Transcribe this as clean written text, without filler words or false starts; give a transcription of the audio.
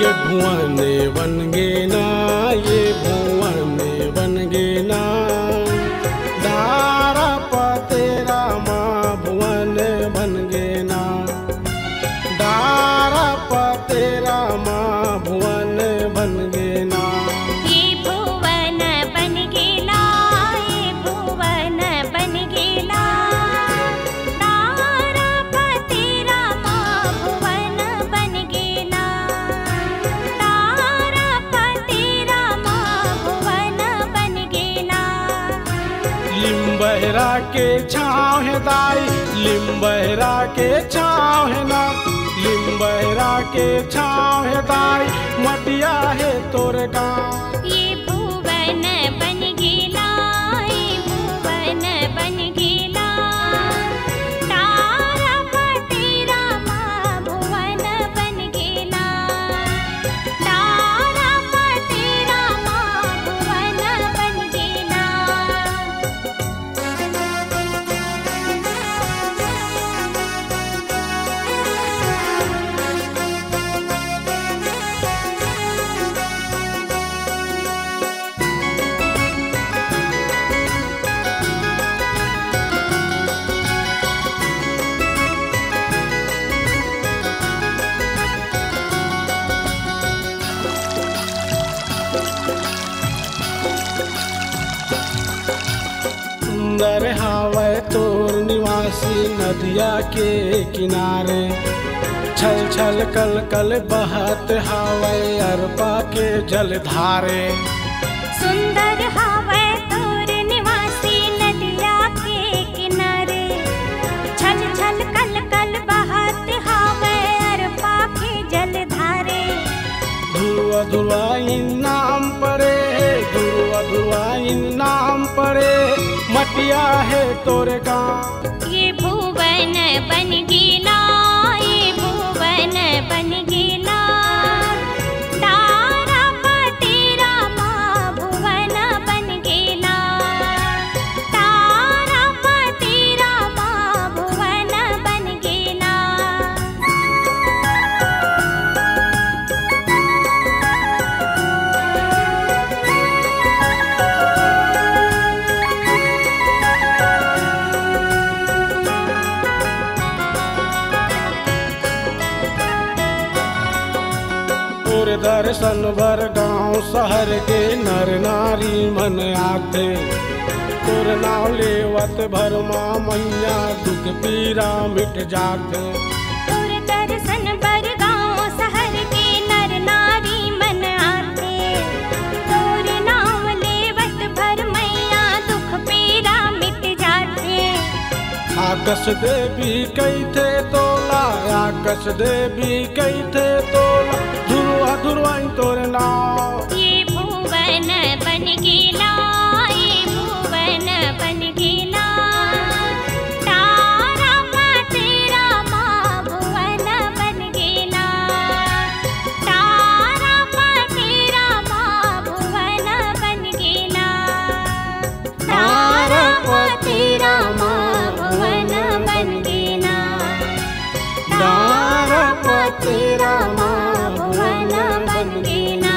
ये भुवन बन गे ना, ये भुवन बन गे ना, दारा पतेरा माँ भुवन बन गे ना, दारा पतेरा माँ भुवन बन गे ना। ये भुवन बन गेला, ये भुवन बन गेला, दारा पतेरा माँ भुवन बन गेला, दारा पतेरा माँ भुवन बन गेला। लिम्बहरा के छाँव है दाई, लिम्बहरा के छाँव है ना, लिम्बहरा के छाँव है दाई, मटिया है तोरे गाँव। ये भुवन बन गेला, ये भुवन बन गेला, तारा पतेरा माँ भुवन बन गेला, तारा पतेरा माँ भुवन बन गेला। सुंदर हावै तोर निवासी नदिया के किनारे, छल छल कल कल बहत हावै अरबा के जलधारे। सुंदर हावै तोर निवासी नदिया के किनारे, छल छल कल कल बहत हावै अरबा के जलधारे। धुआ धुआ नाम पड़े, धुआ धुआ नाम पड़े, मटिया है तोरे गाँव। ये भुवन बन गेला, ये भुवन बन गेला, तारा पतेरा माँ भुवन बन गेला, तारा पतेरा माँ भुवन बन गेला। तोरे दर्शन भर गाँव शहर के नर नारी मन आते, तोर नाव लेवत भर माँ मैया दुख पीरा मिट जाते। तोर दर्शन बर गाँव शहर के नर नारी मन आते, तोर नाम लेवत भर मैया दुख पीरा मिट जाते। आकाश देवी कैथे तोला, आकाश देवी कैथे तोला, धुरुआ धुरुआ तोरे नाव। ये भुवन बन गेला, ये भुवन बन गेला, तारा पतेरा माँ भुवन बन गेला, तारा पतेरा माँ भुवन बन गेला, तारा पतेरा माँ भुवन बन गेला, तारा पतेरा माँ भुवन बन गेला।